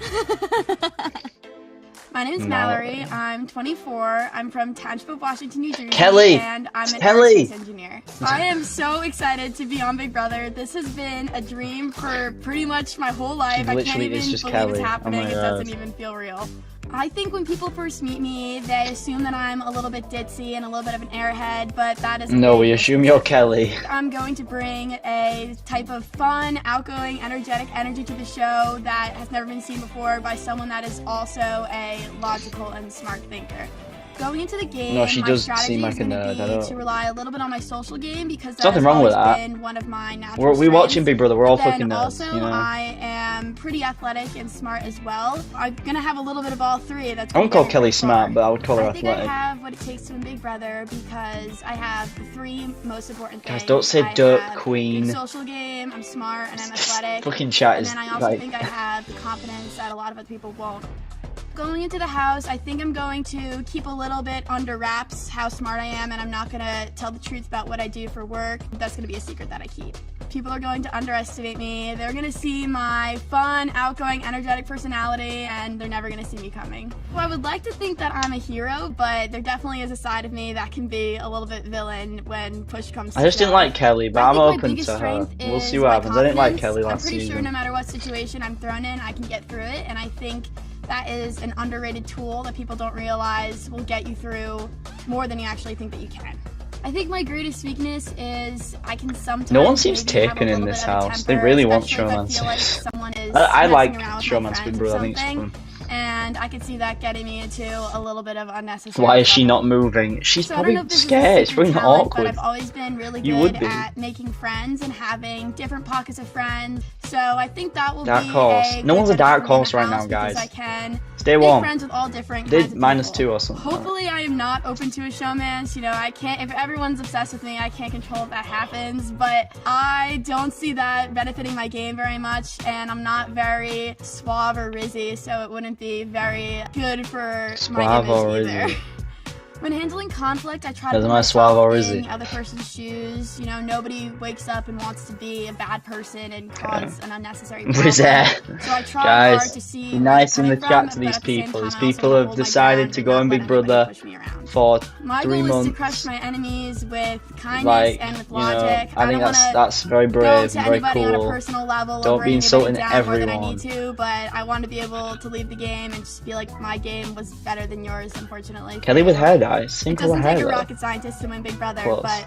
My name is Mallory. I'm 24. I'm from Township, Washington, New Jersey. Kelly! And I'm an Kelly! aerospace engineer. I am so excited to be on Big Brother. This has been a dream for pretty much my whole life. I can't literally even is believe just it's Kelly. Oh happening. my It God. doesn't even feel real. I think when people first meet me, they assume that I'm a little bit ditzy and a little bit of an airhead, but that is No, we assume you're Kelly. I'm going to bring a type of fun, outgoing, energetic energy to the show that has never been seen before by someone that is also a logical and smart thinker. Going into the game, No, she my does strategy seem like is a going nerd, I to don't- be to rely a little bit on my social game because that Nothing has wrong with always that. been one of my natural We're watching strengths. Big Brother. We're all But then fucking nerds, also, you know? I am pretty athletic and smart as well. I'm going to have a little bit of all three. That's I wouldn't gonna call get me Kelly pretty far. smart, but I would call her I think I athletic. have what it takes to win Big Brother because I have the three most important things. Guys, don't say I dirt have queen. good social game, I'm smart, and I'm athletic. Fucking chat And is then I also like- think I have the confidence that a lot of other people won't. Going into the house, I think I'm going to keep a little bit under wraps how smart I am, and I'm not going to tell the truth about what I do for work. That's going to be a secret that I keep. People are going to underestimate me. They're going to see my fun, outgoing, energetic personality, and they're never going to see me coming. Well, I would like to think that I'm a hero, but there definitely is a side of me that can be a little bit villain when push comes to I just didn't shove. like Kelly, but I I'm think my open biggest to her. strength We'll is see what my happens. I didn't like confidence. Kelly last I'm pretty season. sure no matter what situation I'm thrown in, I can get through it, and I think that is an underrated tool that people don't realize will get you through more than you actually think that you can. I think my greatest weakness is I can sometimes No one seems maybe have a taken in little this bit of a house. They temper, really want especially if I feel like showmances. someone is I like messing around with my showman's friends Big or Brother. I think it's something, fun. and I could see that getting me into a little bit of unnecessary Why is she trouble. not moving? She's So I don't know probably if this is a scared. It's secret probably talent, awkward. But I've always been really You would good be. at making friends and having different pockets of friends. So I think that will Dark be horse. a No good one's a benefit dark for me in horse the right now, house because guys. I can Stay make warm. friends with all different Did kinds of -2 people. or something. Hopefully I am not open to a showmance. You know, I can't. If everyone's obsessed with me, I can't control if that happens. But I don't see that benefiting my game very much, and I'm not very suave or rizzy, so it wouldn't be very good for my Suave or image either. rizzy? When handling conflict, I try to Doesn't put matter suave or myself in rizzy. other person's shoes. You know, nobody wakes up and wants to be a bad person and cause an unnecessary problem. Rizzy. So I try hard Guys, to see be where nice they're in the coming chat from, to but these at the same people. time, These I also people wanna have hold my decided ground to and go not on let Big anybody Brother push me around. for My 3 goal is to months. crush my enemies with kindness Like, and with you know, logic. I think don't that's very go brave to and very anybody on a cool. personal level Don't or be bring insulting anybody down more than I everyone. need to, but I want to be able to leave the game and just feel like my game was better than yours, unfortunately. Kelly with hair dye. Same It color doesn't hair take a though. rocket scientist to win Big Brother, Close. but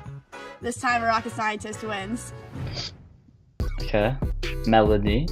this time a rocket scientist wins. Okay. Melody.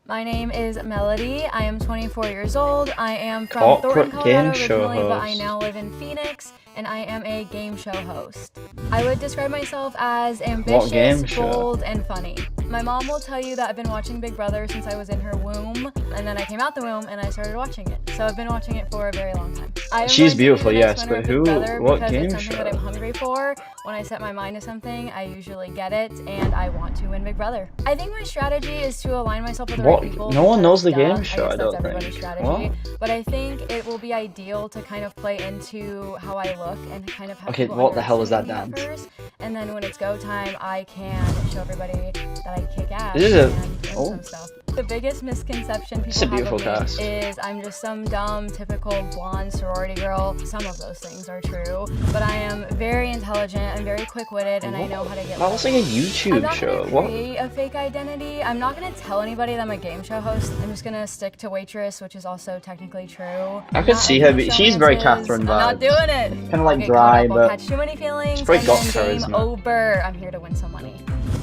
My name is Melody. I am 24 years old. I am from Corporate Thornton, game Colorado show originally, but I host. now live in Phoenix, and I am a game show host. I would describe myself as ambitious, game show? bold, and funny. My mom will tell you that I've been watching Big Brother since I was in her womb, and then I came out the womb and I started watching it. So I've been watching it for a very long time. She's beautiful, yes, but who? What game it's something show? that I'm hungry for. When I set my mind to something, I usually get it, and I want to win Big Brother. I think my strategy is to align myself with the right people. No one knows the because, game show, I I guess don't that's everybody's think. strategy. What? But I think it will be ideal to kind of play into how I look and kind of have Okay, people what the hell is that underestimate me at dance? first, and then when it's go time, I can show everybody that I kick ass This is a- and win oh. some stuff. The biggest misconception It's a people have beautiful of me cast. is I'm just some dumb, typical blonde sorority girl. Some of those things are true, but I am very intelligent, I'm very quick-witted, and I know how to get That looks like a I'm YouTube not show. gonna What? create a fake identity. I'm not gonna tell anybody that I'm a game show host. I'm just gonna stick to waitress, which is also technically true. I could Not see her. opening She's very showmances. Catherine I'm not vibes. doing it. Kind of like I'll get dry, caught up, I'll but catch too many feelings, it's very and got then game charisma. over. I'm here to win some money.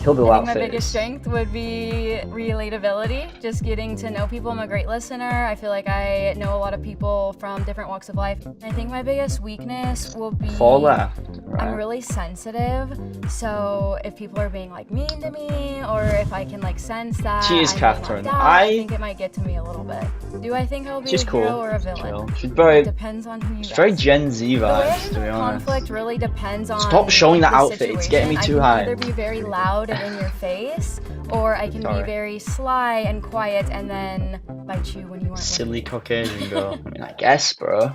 Killbill I think my biggest outfits. strength would be relatability, just getting to know people. I'm a great listener. I feel like I know a lot of people from different walks of life. I think my biggest weakness will be Fall left. I'm Right. really sensitive, so if people are being like mean to me, or if I can like sense that She is I feel Catherine. left out, I think it might get to me a little bit. Do I think I'll be She's a cool. hero or a villain? Chill. She's very. Depends on who you It's very ask. Gen Z The way I vibes, to be handle honest. conflict really depends on Stop showing that the outfit. It's getting me situation. too I high. can either be very loud and in your face, or I can Sorry. be very sly and quiet and then bite you when you aren't Silly Caucasian girl. I mean, I guess, bro.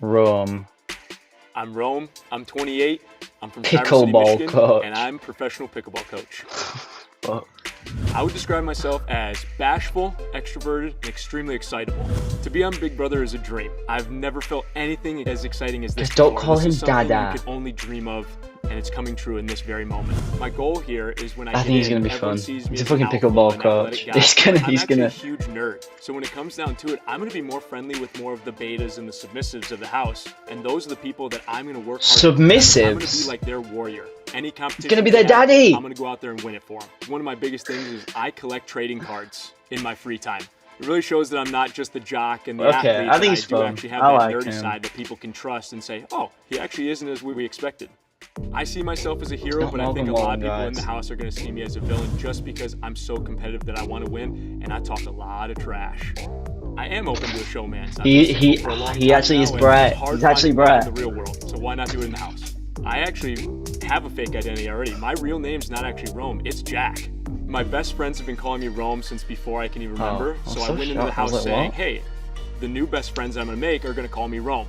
Rome. I'm Rome. I'm 28. I'm from Traverse City, Pickleball Michigan, coach. and I'm professional pickleball coach. Fuck. I would describe myself as bashful, extroverted, and extremely excitable. To be on Big Brother is a dream. I've never felt anything as exciting as this. Just don't before. call This him is something Dada. You could only dream of, and it's coming true in this very moment. My goal here is when I I get think he's in, gonna be everyone fun. sees me He's a as fucking an alpha pickleball and athletic coach. guy. He's gonna- I'm he's actually gonna- a huge nerd. So when it comes down to it, I'm gonna be more friendly with more of the betas and the submissives of the house, and those are the people that I'm gonna work hard to protect. I'm gonna Submissives? be like their warrior. Any competition gonna be they their have, daddy. I'm gonna go out there and win it for them. One of my biggest things is I collect trading cards in my free time. It really shows that I'm not just the jock and the Okay, athlete. I that think he's do fun. actually have I that like nerdy him. side that people can trust and say, oh, he actually isn't as we expected. I see myself as a hero, not but I think a Morgan lot of people Wallen, in the guys. house are going to see me as a villain just because I'm so competitive that I want to win, and I talk a lot of trash. I am open to a showman. He actually is Brett. He's actually Brett. In the real world, so why not do it in the house? I actually have a fake identity already. My real name's not actually Rome, it's Jack. My best friends have been calling me Rome since before I can even remember, I'm so so I went into the shocked. I was house like, saying, what? hey, the new best friends I'm gonna make are gonna call me Rome.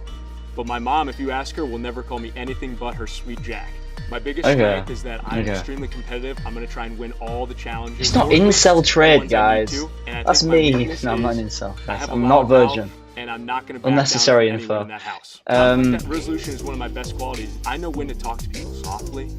But my mom, if you ask her, will never call me anything but her sweet Jack. My biggest Okay. strength is that I'm Okay. extremely competitive. I'm gonna try and win all the challenges. It's not Those are the incel ones trade, I need guys. to, and I That's think my me. weakness No, I'm not an is incel. I guys. have a I'm not loud mouth, virgin. and I'm not gonna back Unnecessary down to anyone info. in that house. Um, Conflict resolution is one of my best qualities. I know when to talk to people softly,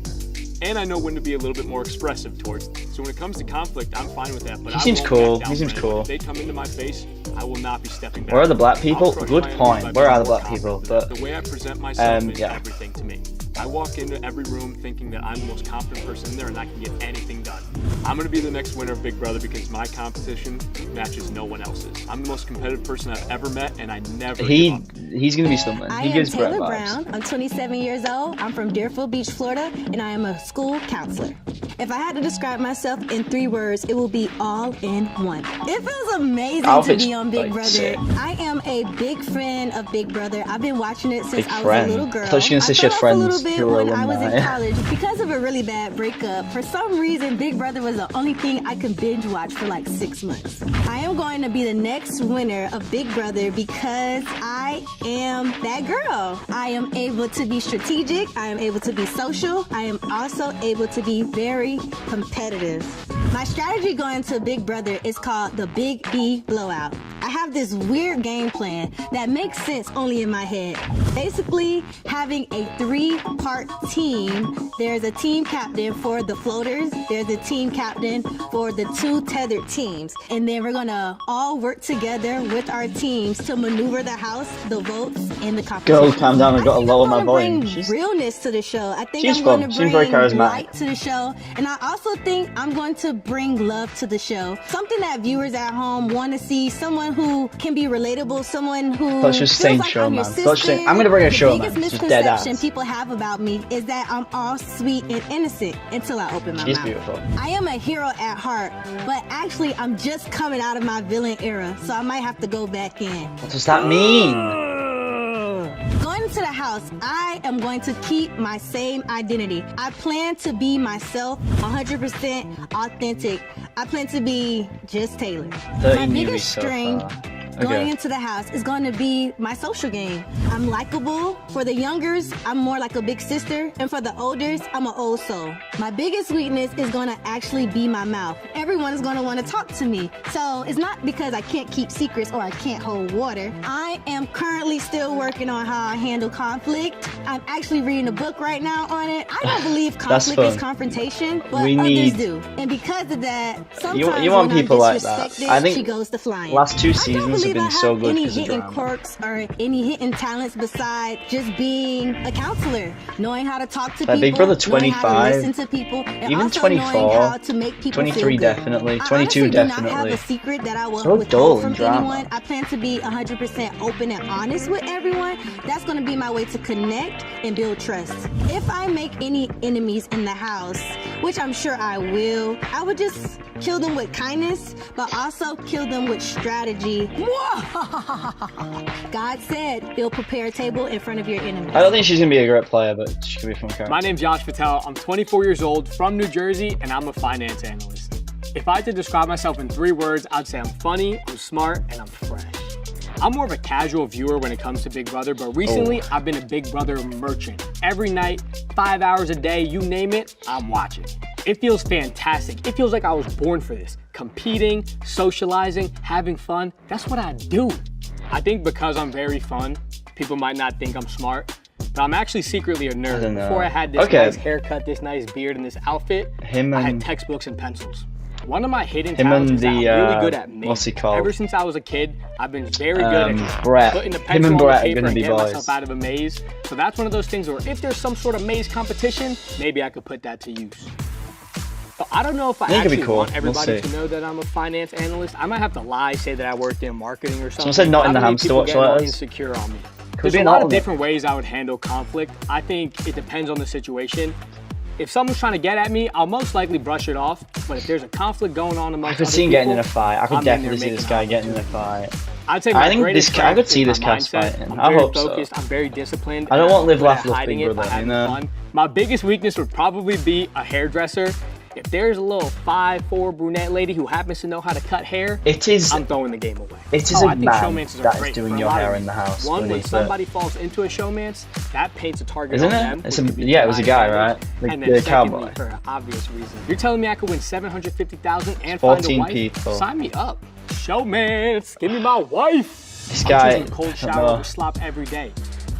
and I know when to be a little bit more expressive towards them. So when it comes to conflict, I'm fine with that. But He I seems won't cool. back down He seems for cool. anyone. If they come into my face, I will not be stepping back. Where are the black people? I'll crush Good my enemies point. by Where being are the more black people? confident. But The way I present myself is yeah. everything to me. I walk into every room thinking that I'm the most confident person in there and I can get anything done. I'm gonna be the next winner of Big Brother because my competition matches no one else's. I'm the most competitive person I've ever met, and I never give up. He's gonna be something. I He am gives Brett Taylor vibes. Brown. I'm 27 years old. I'm from Deerfield Beach, Florida, and I am a school counselor. If I had to describe myself in 3 words, it will be all in one. It feels amazing Outfit's, to be on Big like, Brother. sick. I am a big fan of Big Brother. I've been watching it since Big I was friend. a little girl. I thought she was gonna say she had fell off a little friends bit who were when I was in alumni. college because of a really bad breakup. For some reason, Big Brother was the only thing I could binge watch for like 6 months. I am going to be the next winner of Big Brother because I am that girl. I am able to be strategic. I am able to be social. I am also able to be very competitive. My strategy going to Big Brother is called the Big B Blowout. I have this weird game plan that makes sense only in my head. Basically, having a 3-part team. There's a team captain for the floaters. There's a team captain for the 2 tethered teams. And then we're gonna all work together with our teams to maneuver the house, the votes, and the competition. Girl, calm down. I gotta lower my volume. Bring realness to the show. I think she's I'm going fun. to She's very bring charismatic. light to the show. And I also think I'm going to bring love to the show. Something that viewers at home want to see, someone who can be relatable, someone who That's just feels saying like I'm your showman. sister. That's just saying, I'm gonna bring a The showman. biggest It's just dead misconception ass. people have about me is that I'm all sweet and innocent until I open my She's mouth. beautiful. I am a hero at heart, but actually I'm just coming out of my villain era, so I might have to go back in. What does that mean? Going into the house, I am going to keep my same identity. I plan to be myself, 100% authentic. I plan to be just Taylor. 30 My newbies biggest so strength far. going Okay. into the house is going to be my social game. I'm likable. For the youngers, I'm more like a big sister. And for the olders, I'm an old soul. My biggest weakness is going to actually be my mouth. Everyone is going to want to talk to me. So it's not because I can't keep secrets or I can't hold water. I am currently still working on how I handle conflict. I'm actually reading a book right now on it. I don't believe That's conflict is fun. confrontation, but We others need- do. And because of that, sometimes You want when people I'm like that. disrespected, I think she goes to flying. last 2 I don't seasons have believe been I so have good any because of hidden drama. quirks or any hidden talents besides just being a counselor, knowing how to talk to Like people, Big Brother knowing how to 25, listen to people, and even also 24, knowing how to make people 23 feel good. definitely, I 22 honestly do not definitely. have a secret that I will So dull withhold in from drama. anyone. I plan to be 100% open and honest with everyone. That's going to be my way to connect and build trust. If I make any enemies in the house, which I'm sure I will, I would just kill them with kindness, but also kill them with strategy. God said he'll prepare a table in front of your enemies. I don't think she's gonna be a great player, but she could be a fun character. My name's Josh Patel. I'm 24 years old, from New Jersey, and I'm a finance analyst. If I had to describe myself in 3 words, I'd say I'm funny, I'm smart, and I'm fresh. I'm more of a casual viewer when it comes to Big Brother, but recently I've been a Big Brother merchant. Every night, 5 hours a day, you name it, I'm watching. It feels fantastic. It feels like I was born for this. Competing, socializing, having fun, that's what I do. I think because I'm very fun, people might not think I'm smart, but I'm actually secretly a nerd. don't know. Before I had this Okay. nice haircut, this nice beard, and this outfit, Him I had and- textbooks and pencils. One of my hidden Him talents and is that the, I'm really good at math. what's he called? Ever since I was a kid, I've been very good at Brett. putting a Him pencil and on the Brett are paper gonna and be getting boys. myself out of a maze. So that's one of those things where if there's some sort of maze competition, maybe I could put that to use. But I don't know if I think it'd be actually cool. want We'll everybody see. to know that I'm a finance analyst. I might have to lie, say that I worked in marketing or something. said not but in I the don't need hamster people watch getting all letters. insecure on me. Could There's be a an lot of alternate. different ways I would handle conflict. I think it depends on the situation. If someone's trying to get at me, I'll most likely brush it off. But if there's a conflict going on I amongst could other see him getting in a people, fight. I could I'm in there definitely see making this guy conflict. getting in a fight. I'd say I my think greatest this- I could strength see is this my cat's mindset. fighting. I'm I very hope so. focused. I'm very disciplined. I don't and want I'm Live, good Laugh, at Love hiding Big it by Brother, having you know? fun. My biggest weakness would probably be a hairdresser. If there's a little 5'4" brunette lady who happens to know how to cut hair, It is. I'm throwing the game away. It is Oh, a I think man showmances are that is great doing for a your lot of hair in reasons. the house One, when when he's somebody falls into a showmance, that paints a target Isn't on it? them. It's which a- could be yeah, it was a guy, disadvantage. right? The- And then the secondly, cowboy. for obvious reasons. You're telling me I could win 750,000 and find a 14 wife? people. Sign me up. Showmance, give me my wife. This I'm guy. choosing cold I don't shower know. over slop every day.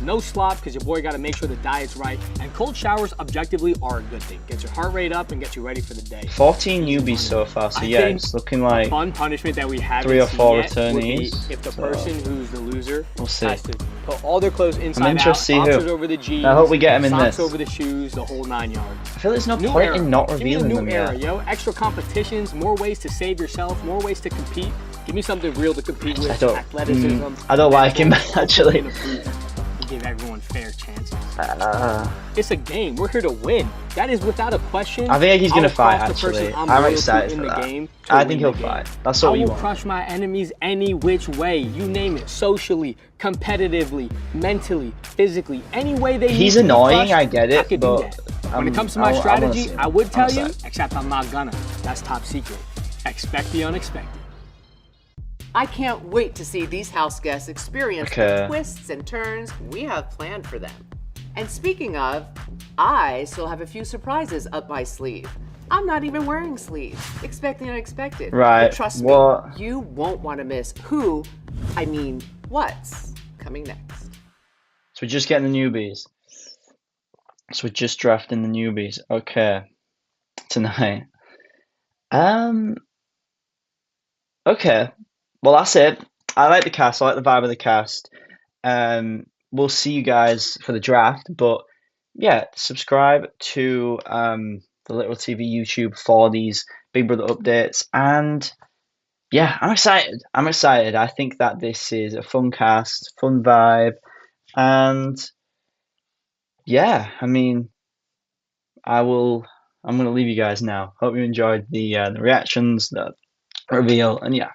No slop because your boy got to make sure the diet's right. And cold showers objectively are a good thing. Gets your heart rate up and gets you ready for the day. 14 newbies so far, so I yeah, think it's looking a like fun punishment that we haven't 3 or seen 4 yet would be returnees. if the So, person who's the loser we'll see. has to put all their clothes inside interested to see out, who. boxers over the jeans, I hope we get him in socks this. over the shoes, the whole 9 yards. I feel there's no New point era. in not Give me the revealing new them era, yet. yo. Extra competitions, more ways to save yourself, more ways to compete. Give me something real to compete with. I don't- Athleticism. I don't like him, mental, actually. in the booth. You give everyone fair chances. Uh, It's a game. We're here to win. That is without a question. I think he's gonna I will fight, cross the person actually. I'm I'm loyal to excited in for the that. game to I win think he'll the game. fight. That's what I we will want. crush my enemies any which way. You name it. Socially, competitively, mentally, physically, any way they He's need to be annoying, crushed, I get it, could do but that. When it comes to my I wanna strategy, see it. I would tell I'm you, excited. except I'm not gonna. That's top secret. Expect the unexpected. I can't wait to see these house guests experience Okay. the twists and turns we have planned for them. And speaking of, I still have a few surprises up my sleeve. I'm not even wearing sleeves. Expect the unexpected. Right, But trust what? me, you won't want to miss what's coming next. So we're just getting the newbies. So we're just drafting the newbies. Okay. Tonight. Okay. Well, that's it. I like the cast. I like the vibe of the cast. We'll see you guys for the draft. But yeah, subscribe to the Literal TV YouTube for these Big Brother updates. And yeah, I'm excited. I'm excited. I think that this is a fun cast, fun vibe, and yeah, I mean, I will. I'm gonna leave you guys now. Hope you enjoyed the reactions, the reveal, and yeah,